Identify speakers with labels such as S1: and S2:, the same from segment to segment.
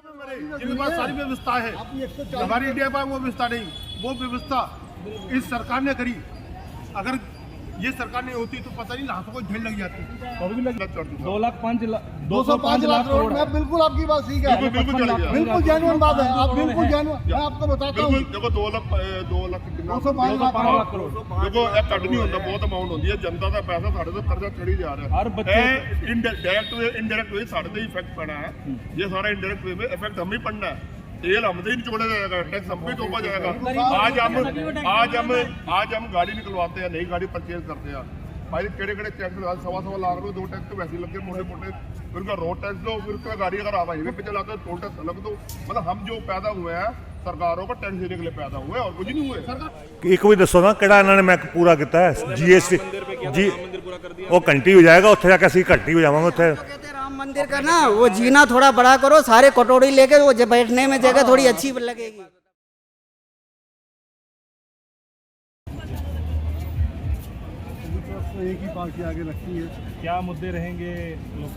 S1: जिनके पास सारी व्यवस्था है, हमारी इंडिया में वो व्यवस्था नहीं, वो व्यवस्था इस सरकार ने करी। अगर ये सरकार नहीं होती तो पता नहीं लाखों को झेल लग जाती।
S2: 205 लाख करोड़ में बिल्कुल आपकी बात ठीक है, बिल्कुल जेन्युइन बात है। आप बिल्कुल जेन्युइन, मैं आपको बताता हूँ।
S1: देखो 2 लाख 205 लाख करोड़ देखो एक कट नहीं होता, बहुत अमाउंट होती है। जनता का पैसा साढ़े तो कर्जा चढ़ी जा रहा है। इनडायरेक्ट वे साढ़े तो इफेक्ट पड़ा है। ये सारा इनडायरेक्ट वे में इफेक्ट हमें ही पड़ना है। तेल हमसे ही निचोड़ा जाएगा, टैक्स हम पे तोपा जाएगा। आज हम गाड़ी निकलवाते हैं, नई गाड़ी परचेज करते हैं भाई, केड़े टैक्स 1.25 लाख रुपए 2 टैक्स तो वैसे लग गए मोटे मोटे। फिर उनका रोड टैक्स दो, फिर उसका गाड़ी अगर आप हाईवे पे चलाते हो टोल टैक्स अलग दो। मतलब हम जो पैदा हुए हैं सरकारों को टैक्स देने के लिए पैदा हुए और कुछ नहीं हुए। सरकार
S3: एक भी दसो ना किहड़ा इन्होंने मैं पूरा किया है जीएसटी जी वो घंटी हो जाएगा, उत्थे जाके असं घंटी हो जावांगे। उत्थे
S4: राम मंदिर का ना वो जीना थोड़ा बड़ा करो, सारे कटोरी लेके वो बैठने में जगह थोड़ी अच्छी लगेगी।
S2: तो एक ही पार्टी आगे रखती है।
S5: क्या मुद्दे रहेंगे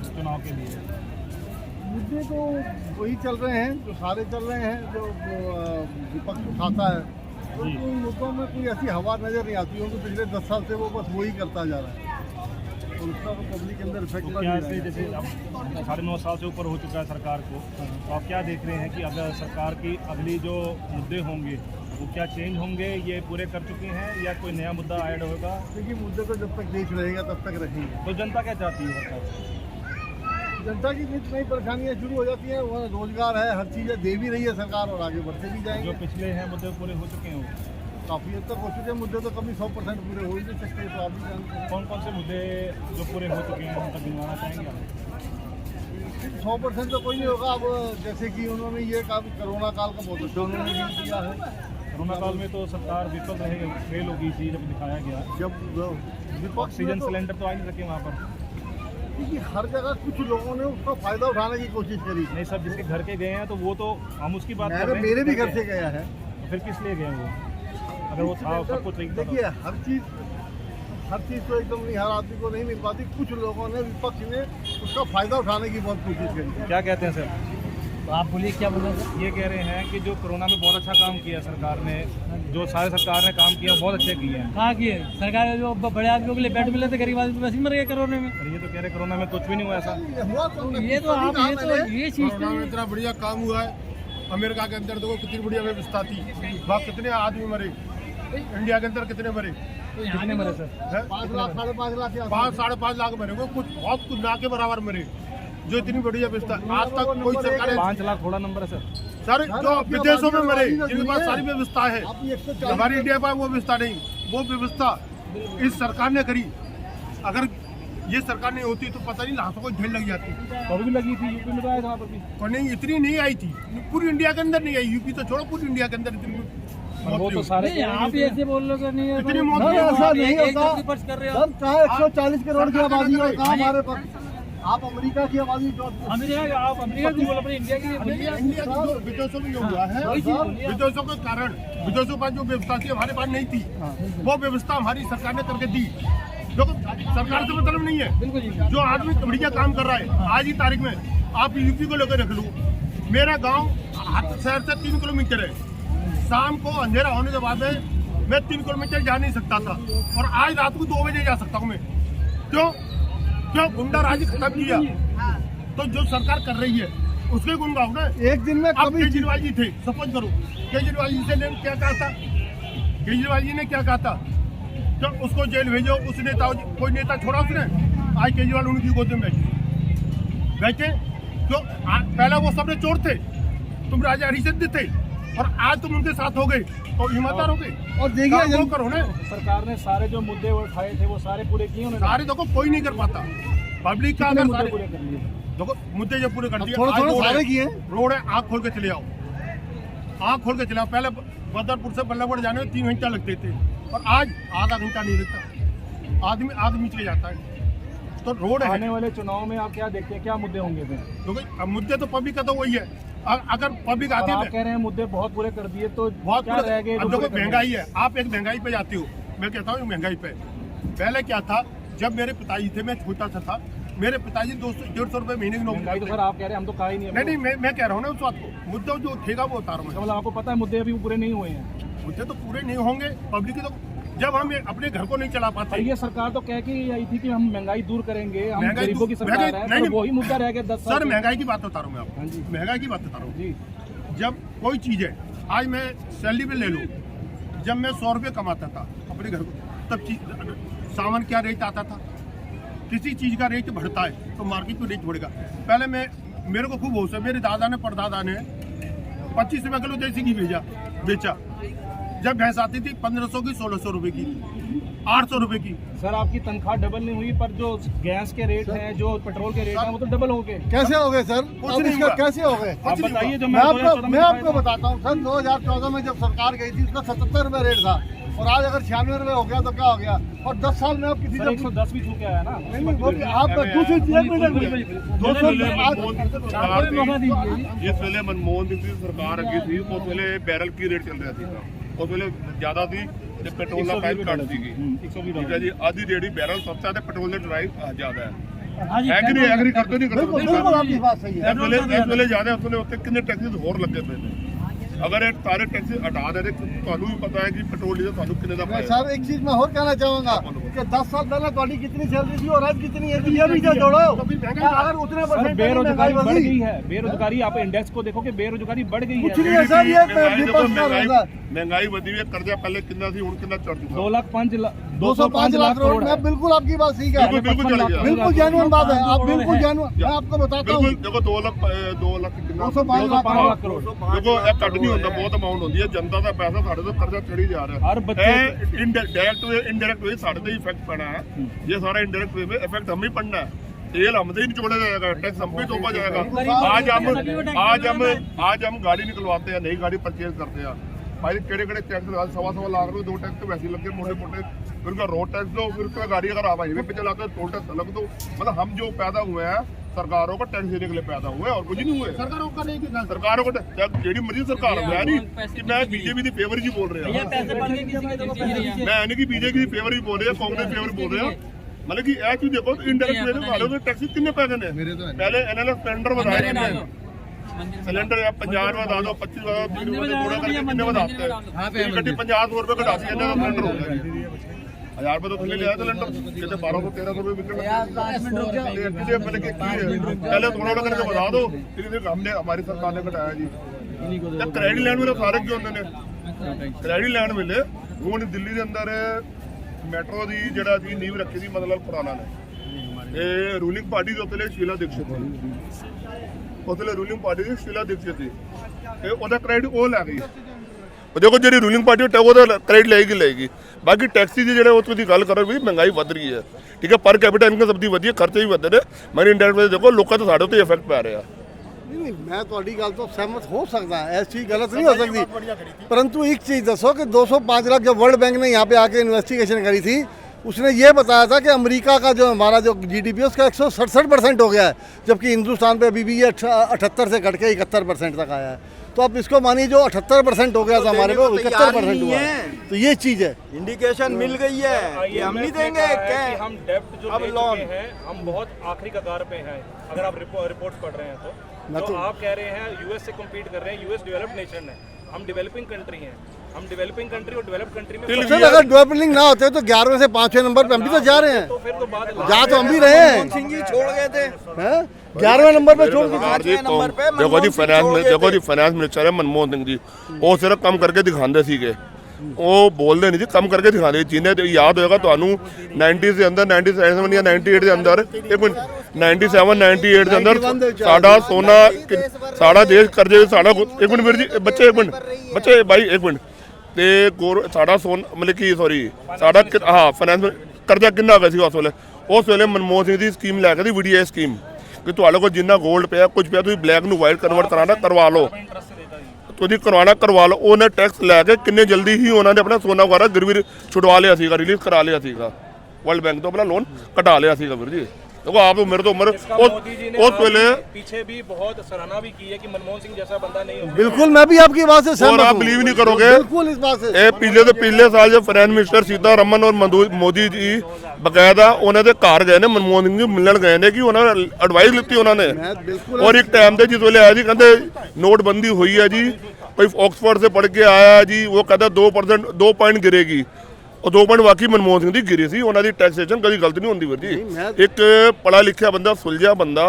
S5: चुनाव के लिए?
S2: मुद्दे तो वही चल रहे हैं जो सारे चल रहे हैं, जो विपक्ष उठाता है। तो उन मुद्दों में कोई ऐसी हवा नजर नहीं आती, क्योंकि पिछले 10 साल से वो बस वही करता जा रहा है और उसका तो पब्लिक के अंदर इफेक्ट
S5: तो क्या ऐसे जैसे अब 9.5 साल से ऊपर हो चुका है सरकार को, तो आप क्या देख रहे हैं कि अगर सरकार की अगली जो मुद्दे होंगे वो क्या चेंज होंगे, ये पूरे कर चुके हैं या कोई नया मुद्दा ऐड होगा?
S2: देखिए मुद्दे तो जब तक देश रहेगा तब तक रहेंगे।
S5: तो जनता क्या चाहती है सरकार?
S2: जनता की भी नई परेशानियाँ शुरू हो जाती हैं। वहाँ रोजगार है, हर चीज़ दे भी रही है सरकार और आगे बढ़ते भी जाएंगे।
S5: जो पिछले हैं मुद्दे पूरे हो चुके हैं
S2: काफ़ी हद तक हो चुके हैं मुद्दे, तो कभी 100% पूरे हो ही नहीं सकते। तो आप भी जानते हैं
S5: कौन कौन से मुद्दे जो पूरे हो चुके हैं, उन तक गिनवाना चाहेंगे आप?
S2: 100% तो कोई नहीं होगा। अब जैसे कि उन्होंने ये काम कोरोना काल का बहुत अच्छा उन्होंने भी किया है।
S5: कोरोना काल में तो सरकार विफल रहेगी, फेल होगी थी जब दिखाया गया।
S2: जब
S5: ऑक्सीजन सिलेंडर तो आ नहीं सके वहाँ पर,
S2: क्योंकि हर जगह कुछ लोगों ने उसका फायदा उठाने की कोशिश करी।
S5: नहीं सब जिसके घर के गए हैं तो वो तो हम उसकी बात कर रहे हैं।
S2: मेरे भी घर से गया है।
S5: तो फिर किस लिए गए वो? अगर वो था सब कुछ ठीक था।
S2: देखिए हर चीज़ तो एकदम नहीं, हर आदमी को नहीं मिल पाती। कुछ लोगों ने, विपक्ष ने उसका फायदा उठाने की बहुत कोशिश करी।
S5: क्या कहते हैं सर? आप बोलिए क्या बोल रहे हैं? ये कह रहे हैं कि जो कोरोना में बहुत अच्छा काम किया सरकार ने, जो सारे सरकार ने काम किया बहुत अच्छे किए हैं।
S6: कहाँ किए सरकार? जो बड़े आदमियों के लिए बेड मिले थे, गरीब आदमी वैसे मर गए कोरोना में।
S5: ये तो कह रहे कोरोना में कुछ भी नहीं हुआ ऐसा।
S6: ये चीज
S1: इतना बढ़िया काम हुआ है। अमेरिका के अंदर देखो कितनी बढ़िया व्यवस्था थी, वहाँ कितने आदमी मरे। इंडिया के अंदर कितने मरे?
S5: कितने मरे सर?
S2: 5 लाख 5.5 लाख
S1: 5-5.5 लाख मरे। वो कुछ बहुत कुछ ना के बराबर मरे। जो इतनी बढ़िया व्यवस्था आज तक कोई सरकार
S5: 5 लाख थोड़ा नंबर है
S1: सर। जो विदेशों में मरे, जिनके पास सारी व्यवस्था है, हमारी इंडिया में वो व्यवस्था नहीं, वो व्यवस्था इस सरकार ने करी। अगर ये सरकार नहीं होती तो पता नहीं लाखों को झेल लग जाती।
S5: कभी भी लगी थी, यूपी में तो आया था वहाँ पर भी।
S1: और नहीं इतनी नहीं आई थी, पूरी इंडिया के अंदर नहीं आई। यूपी तो छोड़ो, पूरी इंडिया के अंदर इतनी
S5: वो तो सारे
S6: आप ऐसे बोल रहे हो नहीं है।
S1: इतनी मौत
S2: ऐसा नहीं होता।
S6: कर रहे हो
S2: चाहे 140 करोड़ की आबादी हो, कहाँ हमारे पास आप अमेरिका की आबादी
S6: अमेरिका, आप अमेरिका की बोल अपने इंडिया की
S1: विदेशों में हुआ है। विदेशों के कारण विदेशों पर जो व्यवस्था थी हमारे पास नहीं थी, वो व्यवस्था हमारी सरकार ने करके दी। जो सरकार से मतलब नहीं है, जो आदमी बढ़िया काम कर रहा है। आज ही तारीख में आप यूपी को लेकर रख लो, मेरा गाँव शहर से 3 किलोमीटर है। शाम को अंधेरा होने के बाद मैं 3 किलोमीटर जा नहीं सकता था, और आज रात को 2 बजे जा सकता हूँ मैं। क्यों? गुंडाराजी खत्म किया। तो जो सरकार कर रही है उसके गुण गाओ ना।
S2: एक दिन में
S1: अब केजरीवाल जी थे, सपोज करो केजरीवाल जी से क्या कहा था? केजरीवाल जी ने क्या कहा था? तो उसको जेल भेजो। उस नेता, कोई नेता छोड़ा उसने? आज केजरीवाल उनकी गोद में बैठे। जो पहले वो सबने चोर थे, तुम राजा हरिश्चंद्र थे, और आज तुम उनके साथ हो गए तो ईमानदार हो गए। और देखिए वो करो ना,
S5: सरकार ने सारे जो मुद्दे उठाए थे वो सारे पूरे किए उन्होंने।
S1: सारे देखो कोई नहीं कर पाता। पब्लिक का अगर सारे
S5: पूरे कर लिए,
S1: देखो मुद्दे जो पूरे कर दिए।
S2: थोड़ा सारे किए।
S1: रोड है, आँख खोल के चले आओ, आँख खोल के चले आओ। पहले बदरपुर से बल्लभगढ़ जाने में 3 घंटा लगते थे, और आज आधा घंटा नहीं लगता। आदमी चले जाता है। तो रोड है।
S5: आने वाले चुनाव में आप क्या देखते हैं, क्या मुद्दे होंगे फिर?
S1: देखो मुद्दे तो पब्लिक का तो वही है। अगर पब्लिक आती है,
S5: आप कह रहे हैं मुद्दे बहुत पूरे कर दिए, तो
S1: बहुत
S5: क्या रह गए?
S1: अब देखो महंगाई है, आप एक महंगाई पे जाते हो। मैं कहता हूँ महंगाई पे पहले क्या था, जब मेरे पिताजी थे, मैं छोटा सा था, मेरे पिताजी 200-150 रुपए महीने की नौकरी
S5: महंगाई तो
S1: करते
S5: सर आप कह रहे हैं, हम तो कहा ही नहीं
S1: हैं। नहीं मैं कह रहा हूँ ना उस बात को, मुद्दा जो उठेगा वो उतारूँ मैं।
S5: मतलब आपको पता है मुद्दे अभी पूरे नहीं हुए हैं।
S1: मुद्दे तो पूरे नहीं होंगे, पब्लिक तो जब हम अपने घर को नहीं चला
S5: और
S1: पाते।
S5: ये सरकार तो कह के आई थी कि हम महंगाई दूर करेंगे, हम
S1: महंगाई
S5: गरीबों की सरकार
S1: महंगाई-
S5: है,
S1: नहीं,
S5: तो वही मुद्दा रह गया 10 साल
S1: सर
S5: से।
S1: महंगाई की बात बता रहा हूँ मैं
S5: हाँ जी।
S1: आपको, महंगाई की बात बता रहा हूँ।
S5: जी
S1: जब कोई चीज़ है, आज मैं सैलरी पे ले लूँ, जब मैं 100 रुपये कमाता था अपने घर को, तब सामान क्या रेट आता था। किसी चीज़ का रेट बढ़ता है तो मार्केट में रेट बढ़ेगा। पहले मेरे को खूब होश है, मेरे दादा ने परदादा ने 25 रुपये किलो देसी घी बेचा। जब भैंस आती थी 1500 की, 1600 रुपये की, 800 रुपये की।
S5: सर आपकी तनख्वाह डबल नहीं हुई, पर जो गैस के रेट हैं, जो पेट्रोल के रेट हैं, वो तो डबल हो गए।
S2: कैसे हो गए सर?
S1: कुछ
S2: अब
S1: नहीं
S2: इसका
S1: हुआ।
S2: कैसे हो गए?
S5: आप बताइए जो
S2: मैं आपको
S5: 2014 में
S2: आपको
S5: बताया था।
S2: बताता हूँ सर, 2014 में जब सरकार गई थी उसका 77 रुपये रेट था, और आज अगर 96 रुपये हो गया तो क्या हो गया? और 10 साल में आप किसी
S5: सर 110 भी छू के आया ना।
S2: नहीं, वो आप दूसरी चीज एक मिनट में 200
S6: मौका दीजिए।
S1: जिस वेले मनमोहन सिंह की सरकार अगी थी उस वेले बैरल की रेट चल रहा ਸੀ उस वेले ज्यादा थी ਤੇ ਪੈਟਰੋਲ ਦਾ ਪ੍ਰਾਈਸ ਘੱਟ ਸੀਗੀ।
S5: 120
S1: ਠੀਕ ਹੈ ਜੀ, ਆਦੀ ਰੇੜੀ ਬੈਰਲ ਸਸਤਾ ਤੇ ਪੈਟਰੋਲ ਦੇ ਪ੍ਰਾਈਸ ਜ਼ਿਆਦਾ ਹੈ।
S6: हाँ जी
S1: ਐਗਰੀ करते नहीं
S2: बिल्कुल
S1: करते
S2: बिल्कुल आपकी बात सही है।
S1: ਇਸ ਵੇਲੇ ਜ਼ਿਆਦਾ ਉਸ ਵੇਲੇ ਉੱਤੇ ਕਿੰਨੇ ਟੈਕਸਿਸ ਹੋਰ ਲੱਗੇ ਪਏ ਨੇ। अगर ये सारे टैक्सी हटा दे तो ਤੁਹਾਨੂੰ भी पता है कि पेट्रोल डीजल ਤੁਹਾਨੂੰ कितने ਦਾ
S2: मैं
S1: पाएगा।
S2: सर एक चीज मैं और कहना चाहूंगा कि 10 साल पहले ਤੁਹਾਡੀ कितनी सैलरी थी और आज कितनी है, ये भी तो जोड़ो। अगर उतने
S5: सर
S2: परसेंट
S5: बेरोजगारी बढ़
S2: बढ़ी,
S5: गई है, बेरोजगारी आप इंडेक्स को देखो कि बेरोजगारी बढ़ गई
S2: कुछ
S5: है।
S2: नहीं है सर, ये
S1: महंगाई देखो,
S2: विपक्ष का होगा।
S1: महंगाई बढ़ी हुई है, कर्जा पहले कितना थी ਹੁਣ ਕਿੰਨਾ ਚੜ ਚੁੱਕਾ।
S2: 205 लाख करोड़ में बिल्कुल आपकी बात सही है।
S1: बिल्कुल चढ़ गया।
S2: बिल्कुल जेन्युइन बात है, आप बिल्कुल जेन्युइन। मैं आपको बताता हूँ,
S1: बिल्कुल देखो 2 ਲੱਖ ਕਿੰਨਾ
S2: 205
S5: लाख करोड़।
S1: देखो ਇਹ ਕੱਢ ਨਹੀਂ ਹੁੰਦਾ, ਬਹੁਤ ਅਮਾਉਂਟ ਹੁੰਦੀ ਹੈ। ਜਨਤਾ ਦਾ ਪੈਸਾ ਸਾਡੇ ਤੋਂ ਕਰਜ਼ਾ ਚੜੀ ਜਾ ਰਿਹਾ
S5: ਹਰ ਬੱਚੇ
S1: ਇਹ ਇਨਡਾਇਰੈਕਟ ਵੇ ਸਾਡੇ ਤੇ ਇਫੈਕਟ ਪੈਣਾ है। ये सारा इनडायरेक्ट वे में इफेक्ट हम ही पड़ना है। तेल हमसे ही निचोड़ा जाएगा, टैक्स हम पे तोपा जाएगा। आज हम गाड़ी निकलवाते हैं, नई गाड़ी परचेज करते हैं भाई, केड़े केड़े टैक्स लगा 1.25 लाख रुपए, 2 टैक्स तो वैसे ही लगे मोटे मोटे। फिर उनका रोड टैक्स दो, फिर उसका गाड़ी अगर आप हाईवे पे चलाते हो टोल टैक्स अलग दो। मतलब हम जो पैदा हुए हैं सरकारों को टैक्स देने के लिए पैदा हुए और कुछ नहीं हुए। सरकारों का नहीं, सरकारों को जेडी मर्जी सरकार है नहीं कि मैं बीजेपी की फेवर ही बोल रहा हूँ।
S6: पैसे बढ़ गए किसी के तो किसी
S1: मैं नहीं कि बीजेपी की फेवर ही बोल रहे हैं, कांग्रेस फेवर बोल रहे हैं। मतलब कि यह चीज देखो इंडायरेक्ट वे में वालों के टैक्स कितने पैसे ने। पहले एनएलएस सिलेंडर बताए सिलेंडर या 50 रुपए बता दो, 25 रुपए 30 रुपए थोड़ा करके कितने बताते हैं। गड्डी 50 रुपए घटाती है, सिलेंडर हो गया 1000 रुपए तो थले लिया सिलेंडर, कहते 1200-1300 रुपए बिकने पहले थोड़ा करके बता दो। फिर हमने हमारी सरकार ने घटाया जी। क्रेडिट लैंड मिले सारे क्यों ने क्रेडिट लैंड मिले हूँ दिल्ली के अंदर ਮੈਟਰੋ ਦੀ ਜਿਹੜਾ ਸੀ ਨੀਂਹ ਰੱਖੀ ਸੀ ਮਤਲਬ ਪੁਰਾਣਾ ਨੇ। ਇਹ ਰੂਲਿੰਗ ਪਾਰਟੀ ਦੇ ਉੱਤੇ ਸ਼ੀਲਾ ਦੀਕਸ਼ਿਤ ਸੀ, ਉੱਥੇ ਰੂਲਿੰਗ ਪਾਰਟੀ ਦੀ ਸ਼ੀਲਾ ਦੀਕਸ਼ਿਤ ਸੀ, ਤੇ ਉਹਦਾ ਕ੍ਰੈਡਿਟ ਉਹ ਲੈ ਗਈ। ਉਹ ਦੇਖੋ ਜਿਹੜੀ ਰੂਲਿੰਗ ਪਾਰਟੀ ਉਹਦਾ ਕ੍ਰੈਡਿਟ ਲਏਗੀ। ਬਾਕੀ ਟੈਕਸੀ ਦੀ ਜਿਹੜੇ ਉੱਥੇ ਦੀ ਗੱਲ ਕਰੋ ਵੀ ਮਹਿੰਗਾਈ ਵੱਧ ਰਹੀ ਹੈ, ਠੀਕ ਹੈ, ਪਰ ਕੈਪੀਟਲ ਇਨਕਮ ਸਭ ਦੀ ਵਧੀਆ, ਖਰਚੇ ਵੀ ਵਧੇ ਨੇ। ਮੈਂ ਇੰਡਾਇਰੈਕਟ ਦੇਖੋ ਲੋਕਾਂ ਤੋਂ ਸਾਡੇ ਉੱਤੇ ਇਫੈਕਟ ਪੈ ਰਿਹਾ।
S2: नहीं मैं ਤੁਹਾਡੀ ਗੱਲ ਤੋਂ सहमत हो सकता है, ऐसी गलत नहीं हो सकती, परंतु एक चीज़ दसो कि 205 लाख जब वर्ल्ड बैंक ने यहाँ पे आके इन्वेस्टिगेशन करी थी, उसने ये बताया था कि अमेरिका का जो हमारा जो GDP है उसका 167% हो गया है, जबकि हिंदुस्तान पे अभी भी ये 78 से घट के 71% तक आया है। तो आप इसको मानिए जो 78% हो गया था हमारे को 71% हुआ है, तो ये चीज़ है।
S7: इंडिकेशन मिल गई है कि हम नहीं देंगे क्या
S5: हम डेब्ट जो
S7: अब
S5: ले
S7: लोन
S5: चुके हैं, हम बहुत आखिरी कगार पे हैं। अगर आप रिपोर्ट्स पढ़ रहे हैं तो आप कह रहे हैं यूएस से कम्पीट कर रहे हैं, यूएस डेवलप्ड नेशन है, हम डेवलपिंग कंट्री हैं। हम डेवलपिंग कंट्री और डेवलप्ड कंट्री में
S2: सर अगर डेवलपिंग ना होते तो 11वें से 5वें नंबर पे हम भी तो जा रहे हैं,
S5: तो फिर तो बात
S2: जा तो हम भी रहे हैं,
S7: सिंह जी छोड़ गए थे
S2: 11वें नंबर पे छोड़ के।
S1: देखो जी फाइनेंस मिनिस्टर है मनमोहन सिंह जी, वो सिर्फ ਕੰਮ ਕਰਕੇ ਦਿਖਾਉਂਦੇ ਸੀਗੇ, ਉਹ ਬੋਲਦੇ ਨਹੀਂ ਜੀ, ਕੰਮ ਕਰਕੇ ਦਿਖਾਉਂਦੇ। ਜਿਹਨੇ ਯਾਦ ਹੋਏਗਾ ਤੁਹਾਨੂੰ 90s ਦੇ ਅੰਦਰ 97 ਜਾਂ 98 ਦੇ ਅੰਦਰ 97 98 ਦੇ ਅੰਦਰ ਸਾਡਾ ਸੋਨਾ ਸਾਡਾ ਦੇਸ਼ ਕਰਜ਼ੇ ਵਿੱਚ ਸਾਡਾ ਇੱਕ ਮਿੰਟ ਵੀਰ ਜੀ ਬੱਚੇ ਬਾਈ ਇੱਕ ਮਿੰਟ ਤੇ ਸਾਡਾ ਮਤਲਬ ਕਿ ਸੌਰੀ ਸਾਡਾ ਫਾਈਨੈਂਸ ਕਰਜ਼ਾ ਕਿੰਨਾ ਹੋ ਗਿਆ ਸੀ ਉਸ ਵੇਲੇ ਮਨਮੋਹਨ ਸਿੰਘ ਦੀ ਸਕੀਮ ਲੈ ਕੇ ਦੀ VDI ਸਕੀਮ ਕਿ ਤੁਹਾਡੇ ਕੋਲ ਜਿੰਨਾ 골ਡ ਪਿਆ ਕੁਝ ਪਿਆ ਤੁਸੀਂ ਬਲੈਕ ਨੂੰ ਵਾਈਟ ਕਨਵਰਟ ਕਰਾਉਣਾ ਕਰਵਾ ਲਓ, ਤੁਸੀਂ ਕਰਵਾ ਲਓ। ਉਹਨੇ ਟੈਕਸ ਲੈ ਕੇ ਕਿੰਨੇ ਜਲਦੀ ਹੀ ਉਹਨਾਂ ਨੇ ਆਪਣਾ ਸੋਨਾ ਵਗੈਰਾ ਗਿਰਵੀ ਛੁਡਵਾ ਲਿਆ ਸੀਗਾ, ਰਿਲੀਜ਼ ਕਰਾ ਲਿਆ ਸੀਗਾ, ਵਰਲਡ ਬੈਂਕ ਤੋਂ ਆਪਣਾ ਲੋਨ ਕਢਾ ਲਿਆ ਸੀਗਾ ਵੀਰ ਜੀ। देखो आप उम्र तो उम्र
S5: इसका
S1: उस
S5: मोदी जी ने
S1: पहले
S5: पीछे भी बहुत सराहना भी की है कि मनमोहन सिंह जैसा बंदा नहीं हो।
S2: बिल्कुल मैं भी आपकी बात से सहमत
S1: और आप
S2: हूं।
S1: बिलीव नहीं करोगे,
S2: बिल्कुल इस बात से
S1: पिछले साल जब फाइनेंस मिनिस्टर सीतारमन और मोदी जी बकायदा उन्होंने घर गए ने मनमोहन सिंह जी मिलन गए ने कि उन्होंने एडवाइस ली उन्होंने।
S2: बिल्कुल
S1: और एक टाइम से जिस वेले आया जी कहते नोटबंदी हुई है जी, कोई ऑक्सफोर्ड से पढ़ के आया जी, वो कहता 2% 2 पॉइंट गिरेगी और 2 पॉइंट वाकई मनमोहन सिंह दी गिरी सी। उन्होंने टैक्सेशन कभी गलत नहीं होती जी। एक पढ़ा लिखा बंदा सुलझा बंदा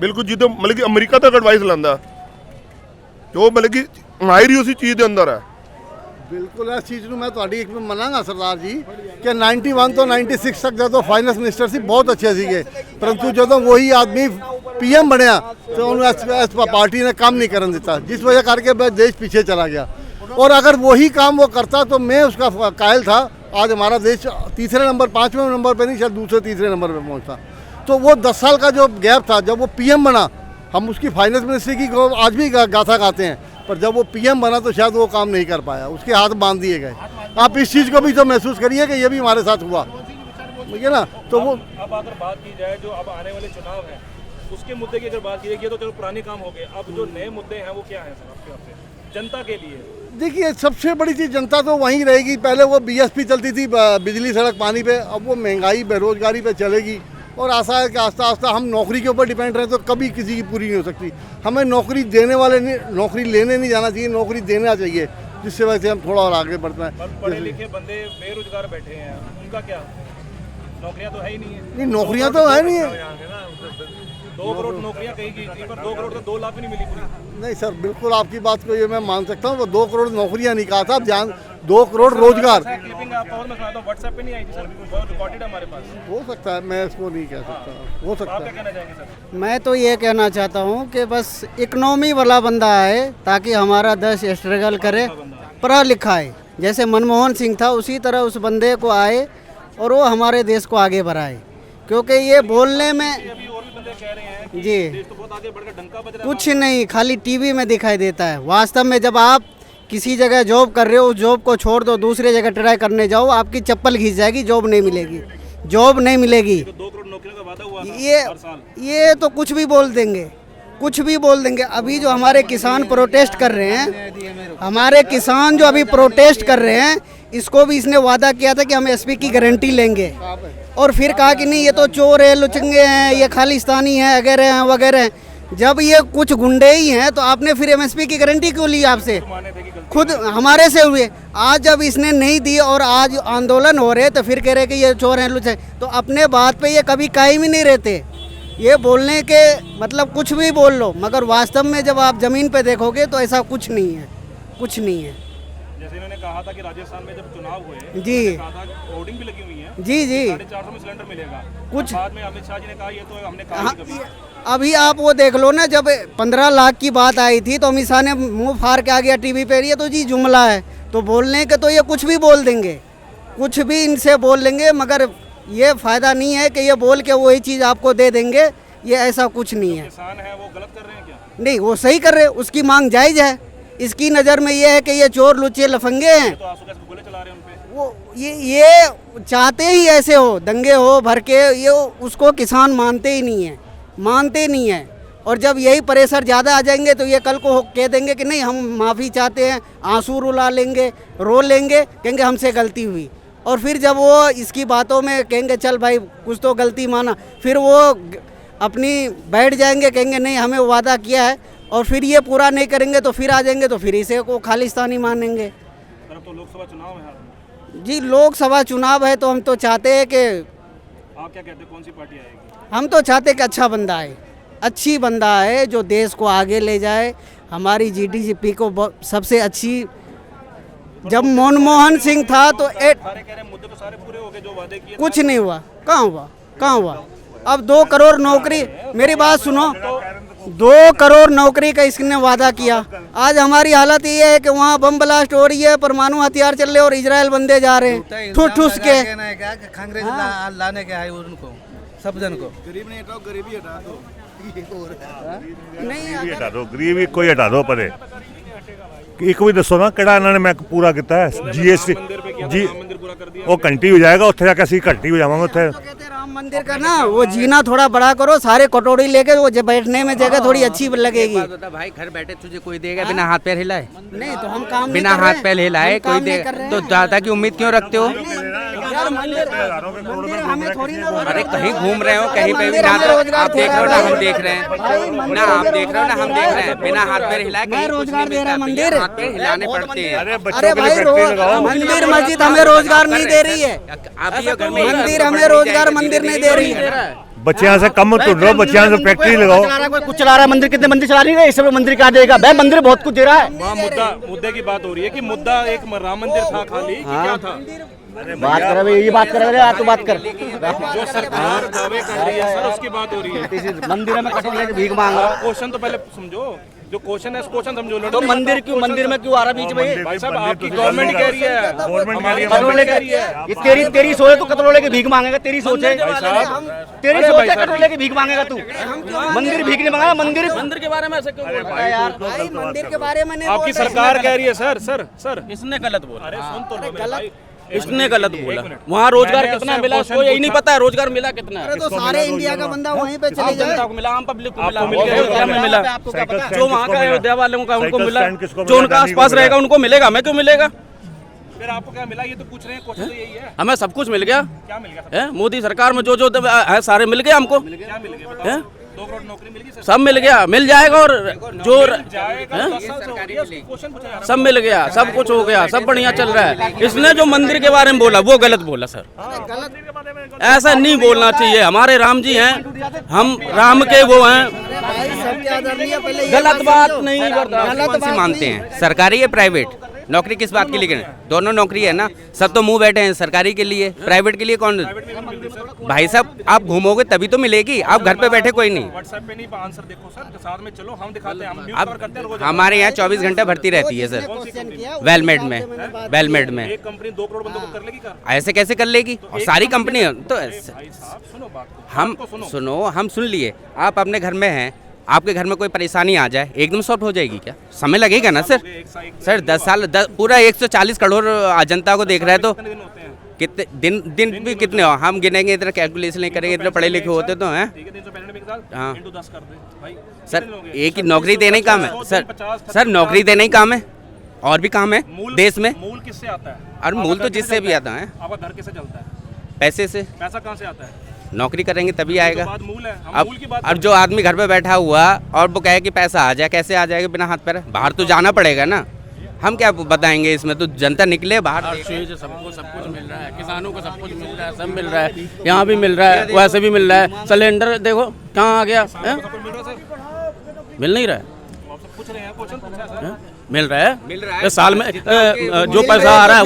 S1: बिल्कुल जिद्दों मतलब कि अमरीका तक एडवाइस लांदा जो मतलब कि माहिर ही उसी चीज़ के अंदर है।
S2: बिल्कुल इस चीज़ ਨੂੰ मैं ਤੁਹਾਡੀ ਇੱਕ ਮੰਨਾਂਗਾ ਸਰਦਾਰ ਜੀ ਕਿ 91 ਤੋਂ 96 ਤੱਕ ਜਦੋਂ ਫਾਈਨੈਂਸ ਮਿਨਿਸਟਰ ਸੀ ਬਹੁਤ ਅੱਛੇ ਸੀਗੇ, परंतु ਜਦੋਂ वही आदमी पीएम ਬਣਿਆ तो उन्होंने इस पार्टी ने काम नहीं करने दिता, जिस वजह करके देश पीछे चला गया। और अगर वही काम वो करता तो मैं उसका कायल था, आज हमारा देश तीसरे नंबर 5वें नंबर पे नहीं शायद दूसरे तीसरे नंबर पे पहुंचता। तो वो 10 साल का जो गैप था, जब वो पीएम बना, हम उसकी फाइनेंस मिनिस्ट्री की आज भी गाथा गाते हैं, पर जब वो पीएम बना तो शायद वो काम नहीं कर पाया, उसके हाथ बांध दिए गए। आप इस चीज़ को भी तो महसूस करिए कि ये भी हमारे साथ हुआ, ठीक है ना। तो वो
S5: अब अगर बात की जाए जो अब आने वाले चुनाव हैं उसके मुद्दे की अगर बात की जाए तो चलो पुराने काम हो गए, अब जो नए मुद्दे हैं वो क्या हैं सर आपके यहाँ पे जनता के लिए? देखिए
S2: सबसे बड़ी चीज़ जनता तो वहीं रहेगी। पहले वो बीएसपी चलती थी, बिजली सड़क पानी पे, अब वो महंगाई बेरोजगारी पे चलेगी। और आशा है कि आस्ता आस्ता हम नौकरी के ऊपर डिपेंड रहे तो कभी किसी की पूरी नहीं हो सकती। हमें नौकरी देने वाले नहीं, नौकरी लेने नहीं जाना चाहिए, नौकरी देना चाहिए, जिससे वैसे हम थोड़ा और आगे बढ़ते हैं।
S5: पढ़े लिखे बंदे बेरोजगार बैठे हैं, उनका क्या? नौकरियां तो है ही नहीं है।
S2: नहीं नौकरियां तो है नहीं है।
S5: 2 करोड़ नौकरियां कही गई थी पर 2 करोड़ तो 2 लाख भी नहीं मिली पूरी।
S2: नहीं सर बिल्कुल आपकी बात को ये मैं मान सकता हूँ, वो 2 करोड़ नौकरियां नहीं कहा था, ध्यान 2 करोड़ रोजगार।
S5: क्लिपिंग आपको और मैं सुनाता हूं, व्हाट्सएप पे नहीं आई थी सर, बहुत रिकॉर्डेड है हमारे पास।
S2: हो सकता है, मैं इसको नहीं कह सकता, हो सकता
S5: आप क्या
S2: है।
S5: कहना चाहेंगे सर?
S4: मैं तो ये कहना चाहता हूँ कि बस इकनॉमी वाला बंदा आए ताकि हमारा देश स्ट्रगल करे, पढ़ा लिखा है, जैसे मनमोहन सिंह था उसी तरह उस बंदे को आए और वो हमारे देश को आगे बढ़ाए। क्योंकि ये बोलने में
S5: अभी और भी बंदे कह रहे हैं कि
S4: जी
S5: देश तो बहुत आगे बढ़कर डंका बज रहा है।
S4: कुछ नहीं, खाली टीवी में दिखाई देता है। वास्तव में जब आप किसी जगह जॉब कर रहे हो, उस जॉब को छोड़ दो, दूसरे जगह ट्राई करने जाओ, आपकी चप्पल घिस जाएगी, जॉब नहीं मिलेगी, जॉब नहीं मिलेगी।
S5: 2 करोड़ नौकरियों का वादा हुआ था हर साल।
S4: ये तो कुछ भी बोल देंगे, कुछ भी बोल देंगे। अभी जो हमारे किसान प्रोटेस्ट कर रहे हैं, हमारे किसान जो अभी प्रोटेस्ट कर रहे हैं, इसको भी इसने वादा किया था कि हम एसपी की गारंटी लेंगे, और फिर कहा कि नहीं ये तो चोर है, लुचंगे हैं, ये खालिस्तानी है, वगैरह हैं वगैरह। जब ये कुछ गुंडे ही हैं तो आपने फिर एमएसपी की गारंटी क्यों ली आपसे? खुद हमारे से हुए। आज जब इसने नहीं दी और आज आंदोलन हो रहे तो फिर कह रहे कि ये चोर हैं लुच हैं। तो अपने बात पे ये कभी कायम ही नहीं रहते। ये बोलने के मतलब कुछ भी बोल लो, मगर वास्तव में जब आप ज़मीन पे देखोगे तो ऐसा कुछ नहीं है, कुछ नहीं है।
S5: जैसे इन्होंने कहा था कि राजस्थान में जब चुनाव हुए
S4: जी
S5: कहा था होर्डिंग भी लगी हुई है,
S4: जी जी
S5: 450 में सिलेंडर मिलेगा।
S4: कुछ
S5: बाद में अमित शाह जी ने कहा ये तो हमने कहा
S4: हाँ,
S5: नहीं कभी।
S4: अभी आप वो देख लो ना, जब 15 लाख की बात आई थी तो अमित शाह ने मुंह फाड़ के आ गया टीवी पे, ये तो जी जुमला है। तो बोलने के तो ये कुछ भी बोल देंगे, कुछ भी इनसे बोल लेंगे, मगर ये फ़ायदा नहीं है कि ये बोल के वही चीज़ आपको दे देंगे, ये ऐसा कुछ नहीं है।
S5: किसान है वो गलत कर रहे हैं क्या?
S4: नहीं, वो सही कर रहे हैं, उसकी मांग जायज़ है। इसकी नज़र में ये है कि ये चोर लुच्चे लफंगे हैं,
S5: तो आंसू गैस पे गोले चला रहे हैं उन पे।
S4: वो ये चाहते ही ऐसे हो, दंगे हो भर के, ये उसको किसान मानते ही नहीं है, मानते नहीं है। और जब यही प्रेशर ज़्यादा आ जाएंगे तो ये कल को कह देंगे कि नहीं हम माफ़ी चाहते हैं, आंसू रुला लेंगे, रो लेंगे, कहेंगे हमसे गलती हुई। और फिर जब वो इसकी बातों में कहेंगे चल भाई कुछ तो गलती माना, फिर वो अपनी बैठ जाएंगे, कहेंगे नहीं हमें वादा किया है, और फिर ये पूरा नहीं करेंगे तो फिर आ जाएंगे तो फिर इसे को खालिस्तानी मानेंगे।
S5: तरफ तो लोकसभा चुनाव है हाथ में।
S4: जी लोकसभा चुनाव है तो हम तो चाहते हैं कि
S5: आप क्या कहते हैं कौन सी पार्टी आएगी?
S4: हम तो चाहते हैं कि अच्छा बंदा आए, अच्छी बंदा है जो देश को आगे ले जाए, हमारी जीडीपी को सबसे अच्छी। जब मनमोहन सिंह था तो
S5: सारे कह रहे हैं मुद्दे तो सारे पूरे हो गए जो वादे किए।
S4: कुछ नहीं हुआ, कहाँ हुआ, कहाँ हुआ? अब 2 करोड़ नौकरी, मेरी बात सुनो, 2 करोड़ नौकरी का इसने वादा किया। आज हमारी हालत ये है कि वहाँ बम ब्लास्ट हो रही है, परमाणु हथियार चल रहे और इजराइल बंदे जा रहे हैं ठूस के।
S6: कांग्रेस लाने के आए उनको सब जन को।
S7: गरीब नहीं हटाओ, गरीबी हटा दो।
S4: नहीं
S3: गरीबी हटा दो, गरीबी कोई हटा दो परे। एक भी दसो ना किहड़ा इन्होंने मैं पूरा किया है जीएसटी जी,
S5: मंदिर पूरा कर दिया।
S3: वो घंटी हो जाएगा, उत्थे जाके असीं घंटी हो जावांगे उत्थे।
S4: कहते राम मंदिर का ना वो जीना थोड़ा बड़ा करो, सारे कटोरी लेके वो बैठने में जगह थोड़ी अच्छी लगेगी।
S8: भाई घर बैठे तुझे कोई देगा बिना हाथ पैर हिलाए?
S4: नहीं तो हम काम
S8: बिना हाथ पैर हिलाए कोई देगा तो ज्यादा की उम्मीद क्यों रखते हो?
S4: यार मंदिर हमें थोड़ी ना,
S8: अरे कहीं घूम रहे हो कहीं पे भी ना, तो आप देख रहे हो ना हम देख रहे हैं ना, आप देख रहे हो ना हम देख रहे हैं, बिना हाथ पैर हिलाए कहीं
S4: रोजगार दे रहा है मंदिर,
S8: हाथ पैर हिलाने पड़ते हैं।
S4: अरे भाई मंदिर मस्जिद हमें रोजगार नहीं दे रही है, मंदिर हमें रोजगार मंदिर नहीं दे रही है।
S3: बच्चियां से कम ढूंढ रहे हो, बच्चियां से फैक्ट्री लगाओ।
S9: कोई कुछ चला रहा है, मंदिर कितने मंदिर चला रही है, इस समय मंदिर क्या देगा? भाई मंदिर बहुत कुछ दे रहा है।
S5: वहाँ मुद्दे की बात हो रही है कि मुद्दा एक राम मंदिर था खाली कि क्या था?
S9: बात कर रहे, ये बात कर रहे हैं, तो बात कर।
S5: जो सरकार दावे कर रही है सर उसकी बात हो रही है।
S9: मंदिर में कटोरे लेके भीख मांग रहा है।
S5: क्वेश्चन तो पहले समझो, जो क्वेश्चन है क्वेश्चन समझो।
S9: तो मंदिर क्यों, मंदिर में क्यों आ रहा बीच में?
S5: भाई साहब आपकी गवर्नमेंट कह रही है, हमारी
S9: कटोरे
S5: गवर्नमेंट कह
S9: लेके,
S5: रही है।
S9: ये तेरी सोच है, तू कटोरे लेके भीख मांगेगा, तेरी सोच है, तेरी सोच है, कटोरे लेके भीख मांगेगा तू। मंदिर भीख नहीं मांगा, मंदिर के बारे में ऐसे क्यों बोल रहा है यार?
S4: भाई मंदिर के बारे में नहीं
S5: आपकी
S4: बोल रहे।
S5: सरकार कह रही है सर सर सर
S9: इसने गलत बोला,
S5: अरे सुन तो लो मेरे भाई।
S9: इसने गलत बोला। वहाँ रोजगार कितना मिला इसको यही नहीं पता है, रोजगार मिला कितना है?
S4: अरे तो सारे इंडिया का बंदा वहीं पे चले
S9: आम
S4: जाए।
S9: जनता को मिला, आम पब्लिक को मिला,
S5: आपको मिल गया,
S9: क्या में मिला?
S3: साइकिल स्टैंड
S9: जो वहाँ का
S3: किसको
S9: अयोध्या वालों का उनको
S3: साइकिल
S9: मिला,
S3: स्टैंड किसको
S9: जो उनका
S3: मिला?
S9: आसपास रहेगा उनको मिलेगा, हमें क्यों मिलेगा?
S5: फिर आपको क्या मिला ये तो पूछ रहे हैं, क्वेश्चन तो यही है।
S9: हमें सब कुछ मिल गया
S5: क्या मिल गया?
S9: है, मोदी सरकार में जो जो है सारे मिल गए हमको,
S5: क्या मिल गया
S9: है?
S5: बताओ? 2 करोड़ नौकरी मिल गई सर?
S9: सब मिल गया, मिल जाएगा। और जो
S5: जाएगा 10 साल से हो गया, क्वेश्चन पूछा जा रहा है।
S9: सब मिल गया, सब कुछ हो गया, सब बढ़िया चल रहा है। इसने जो मंदिर के बारे में बोला वो गलत बोला सर, ऐसा नहीं बोलना चाहिए। हमारे राम जी हैं, हम राम के वो हैं,
S4: भाई सबके आदरणीय पहले ये
S9: गलत बात नहीं
S8: कौन सी मानते हैं, सरकारी या प्राइवेट? नौकरी किस बात के लिए करें? दोनों नौकरी है ना, सब तो मुंह बैठे हैं सरकारी के लिए, प्राइवेट के लिए कौन? भाई साहब आप घूमोगे तभी तो मिलेगी, आप घर पे बैठे कोई नहीं।
S5: व्हाट्सएप पे नहीं आंसर देखो सर, साथ में चलो हम दिखाते हैं, हम न्यूज़
S8: अब
S5: कवर करते हैं रोज।
S8: हमारे यहाँ 24 घंटे भर्ती रहती है सर,
S4: क्वेश्चन किया,
S8: वेलमेड में, वेलमेड में।
S5: एक कंपनी 2 करोड़ बंदों को कर लेगी क्या?
S8: ऐसे कैसे कर लेगी? और सारी कंपनी तो
S5: भाई साहब सुनो बात को,
S8: हम
S5: बात तो
S8: सुनो, हम सुन लिए। आप अपने घर में हैं, आपके घर में कोई परेशानी आ जाए एकदम सॉल्व हो जाएगी क्या? समय लगेगा ना सर। सर 10 साल पूरा 140 करोड़ जनता को देख रहा है तो
S5: कितने दिन होते हैं?
S8: कितने दिन भी कितने हो? हम गिनेंगे, इतना कैलकुलेशन नहीं करेंगे, इतने पढ़े लिखे होते तो हैं।
S5: ठीक है 395 के साथ
S8: हाँ।
S5: इंटू 10 कर दे भाई।
S8: सर एक ही नौकरी देने का काम है सर नौकरी देने ही काम है, और भी काम है देश में।
S5: मूल किससे आता है?
S8: और मूल तो जिससे भी आता है,
S5: आपका घर किससे चलता है?
S8: पैसे से।
S5: पैसा कहाँ से आता है?
S8: नौकरी करेंगे तभी आएगा।
S5: बात मूल है, हम
S8: अब
S5: मूल की बात
S8: अब जो आदमी घर पे बैठा हुआ और वो कहे कि पैसा आ जाए, कैसे आ जाएगा बिना हाथ पैर? बाहर तो जाना पड़ेगा ना, हम क्या बताएंगे इसमें? तो जनता निकले बाहर।
S9: सबको सब कुछ मिल रहा है, किसानों को सब कुछ मिल रहा है, सब मिल रहा है, यहाँ भी मिल रहा है, वैसे भी मिल रहा है। सिलेंडर देखो कहाँ आ गया है? मिल नहीं रहा है,
S5: पूछ रहे हैं, क्वेश्चन पूछा है सर।
S9: मिल रहा है,
S8: मिल रहा है।
S9: इस साल में जो पैसा आ रहा है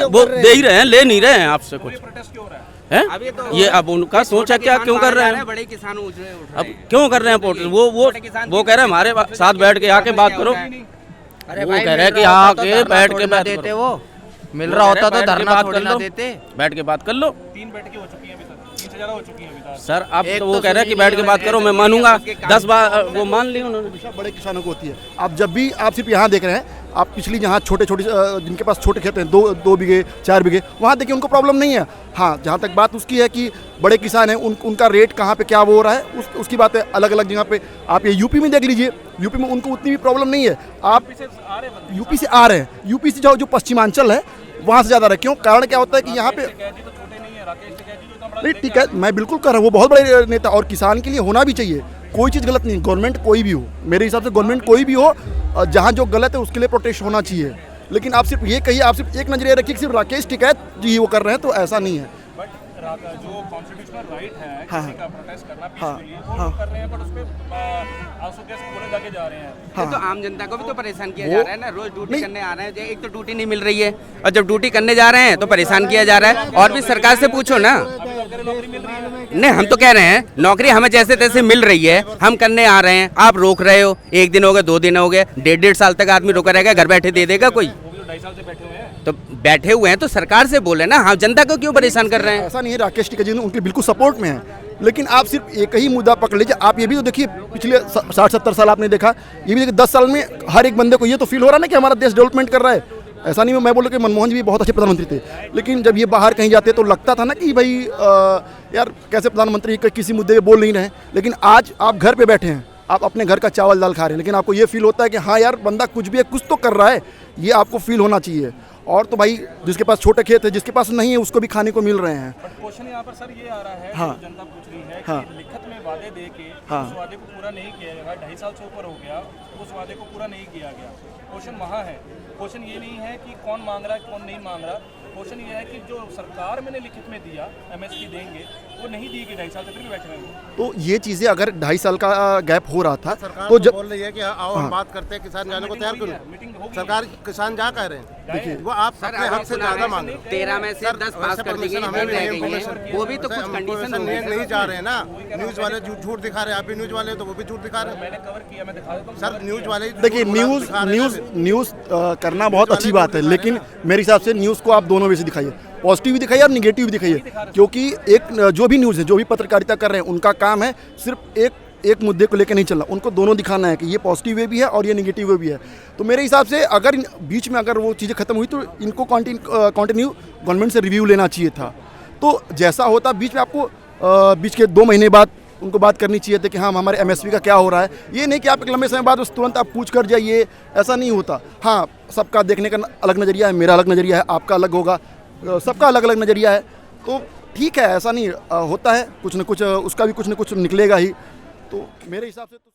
S9: वो दे ही रहे हैं, ले नहीं रहे हैं आपसे कुछ,
S5: प्रोटेस्ट क्यों हो रहा है?
S9: है? ये अब उनका सोच है क्या, क्यों कर रहे हैं?
S8: बड़े किसान
S9: अब क्यों कर रहे हैं प्रोटेस्ट? वो कह रहे हैं हमारे साथ बैठ के आके बात करो। वो कह रहे हैं कि आके बैठ के बात देते, वो
S8: मिल रहा होता तो धरना
S9: बात
S8: थोड़ी
S9: कर
S8: ना
S9: लो,
S8: देते।
S9: बैठ के बात कर लो।
S5: 3 बैठकें हो चुकी हैं अभी तक, 3 से ज़्यादा हो चुकी हैं अभी तक।
S9: सर आप तो वो कह रहे हैं कि बैठ के बात करो, मैं मानूंगा 10 बार, वो मान ली उन्होंने।
S10: हमेशा बड़े किसानों को होती है। आप जब भी आप सिर्फ यहाँ देख रहे हैं, आप पिछली जहाँ छोटे छोटे जिनके पास छोटे खेत हैं, 2 बीघे 4 बीघे, वहाँ देखिए उनको प्रॉब्लम नहीं है। हाँ, जहाँ तक बात उसकी है कि बड़े किसान हैं, उनका रेट कहाँ पे क्या वो हो रहा है, उसकी बात है अलग अलग जगह पे। आप ये यूपी में देख लीजिए, यूपी में उनको उतनी भी प्रॉब्लम नहीं है। आप यूपी से आ रहे हैं, यूपी से जो पश्चिमांचल है वहाँ से ज़्यादा रहे। क्यों? कारण क्या होता है कि यहाँ पे नहीं, ठीक है, मैं बिल्कुल कर रहा हूँ, वो बहुत बड़े नेता और किसान के लिए होना भी चाहिए, कोई चीज़ गलत नहीं। गवर्नमेंट कोई भी हो, मेरे हिसाब से गवर्नमेंट कोई भी हो, जहाँ जो गलत है उसके लिए प्रोटेस्ट होना चाहिए। लेकिन आप सिर्फ ये कहिए, आप सिर्फ एक नजरिए रखिए कि सिर्फ राकेश टिकैत जी वो कर रहे हैं, तो ऐसा नहीं है।
S5: जो कॉन्स्टिट्यूशनल राइट है
S10: हाँ,
S5: किसी का प्रोटेस्ट करना
S10: हाँ,
S5: पीसफुली, वो लोग कर रहे हैं, बट उस पे आंसू गैस खोले जाके जा रहे हैं।
S8: ये तो आम जनता को भी तो परेशान किया जा रहा है ना, रोज ड्यूटी करने आ रहे हैं, एक तो ड्यूटी नहीं मिल रही है, और जब ड्यूटी करने जा रहे हैं तो परेशान किया जा रहा है। और भी सरकार से पूछो ना। नहीं, हम तो कह रहे हैं नौकरी हमें जैसे तैसे मिल रही है, हम करने आ रहे हैं, आप रोक रहे हो। 1 दिन हो गए, 2 दिन हो गए, 1.5 साल तक आदमी रुका रहेगा, घर बैठे दे देगा कोई?
S5: 2.5 साल से बैठे हुए हैं।
S8: तो बैठे हुए हैं तो सरकार से बोले ना, हम जनता को क्यों परेशान कर रहे हैं?
S10: ऐसा नहीं है, राकेश टिकैत जी उनके बिल्कुल सपोर्ट में है, लेकिन आप सिर्फ एक ही मुद्दा पकड़ लीजिए। आप ये भी तो देखिए, पिछले 60-70 साल आपने देखा, ये भी देखिए 10 साल में हर एक बंदे को ये तो फील हो रहा है ना कि हमारा देश डेवलपमेंट कर रहा है। ऐसा नहीं मैं बोल रहा कि मनमोहन जी भी बहुत अच्छे प्रधानमंत्री थे, लेकिन जब ये बाहर कहीं जाते तो लगता था ना कि भाई यार कैसे प्रधानमंत्री किसी मुद्दे पे बोल नहीं रहे हैं। लेकिन आज आप घर पे बैठे हैं, आप अपने घर का चावल दाल खा रहे हैं, लेकिन आपको ये फील होता है कि हाँ यार बंदा कुछ भी है, कुछ तो कर रहा है, ये आपको फील होना चाहिए। और तो भाई जिसके पास छोटे खेत है, जिसके पास नहीं है, उसको भी खाने को मिल रहे हैं।
S5: क्वेश्चन यहाँ पर सर ये आ रहा है,
S10: हाँ।
S5: जो जनता पूछ रही है
S10: हाँ।
S5: कि लिखित में वादे दे के
S10: हाँ।
S5: उस वादे को पूरा नहीं किया गया, 2.5 साल से ऊपर हो गया, उस वादे को पूरा नहीं किया गया। क्वेश्चन वहाँ है, क्वेश्चन ये नहीं है कि कौन मांग रहा है कौन नहीं मांग रहा, क्वेश्चन ये है कि जो सरकार मैंने लिखित में दिया MSP देंगे, वो नहीं दी गई 2.5 साल से, फिर भी बैठे हैं।
S10: तो ये चीज़ें अगर 2.5 साल का गैप हो रहा था
S1: सरकार
S10: तो जब
S1: बोल रही है कि आओ हम बात करते हैं, किसान जाने को तैयार क्यों नहीं? सरकार किसान जा कह रहे हैं,
S10: देखिए
S1: वो आप अपने हक से ज्यादा मांग रहे हो।
S8: 13 में से 10 पास कर दी गई,
S1: हमें भी
S8: रह
S1: नहीं
S8: गई है,
S1: information-
S8: वो भी तो कुछ कंडीशन होंगे।
S1: नहीं जा रहे हैं ना, न्यूज वाले झूठ दिखा रहे हैं, आप भी न्यूज वाले तो वो भी झूठ दिखा रहे हैं।
S5: मैंने कवर किया, मैं दिखा देता हूँ
S1: सर न्यूज वाले ही
S10: देखिए
S1: झूठ
S10: न्यूज़
S1: दिखा रहे हैं
S10: न्यूज़
S1: ना।
S10: न्यूज़ करना बहुत अच्छी बात है, लेकिन मेरे हिसाब से न्यूज़ को आप दोनों वे से दिखाइए, पॉजिटिव भी दिखाइए और निगेटिव भी दिखाइए, क्योंकि एक जो भी न्यूज़ है, जो भी पत्रकारिता कर रहे हैं, उनका काम है सिर्फ एक मुद्दे को लेकर नहीं चलना, उनको दोनों दिखाना है कि ये पॉजिटिव वे भी है और ये निगेटिव वे भी है। तो मेरे हिसाब से अगर बीच में अगर वो चीज़ें खत्म हुई तो इनको कंटिन्यू गवर्नमेंट से रिव्यू लेना चाहिए था। तो जैसा होता बीच में आपको बीच के 2 महीने बाद उनको बात करनी चाहिए थी कि हाँ हमारे MSP का क्या हो रहा है। ये नहीं कि आप एक लंबे समय बाद उस तुरंत आप पूछ कर जाइए, ऐसा नहीं होता। हाँ सबका देखने का अलग नज़रिया है, मेरा अलग नज़रिया है, आपका अलग होगा, सबका अलग अलग नज़रिया है। तो ठीक है, ऐसा नहीं होता है, कुछ न कुछ उसका भी कुछ न कुछ निकलेगा ही। तो मेरे हिसाब से तो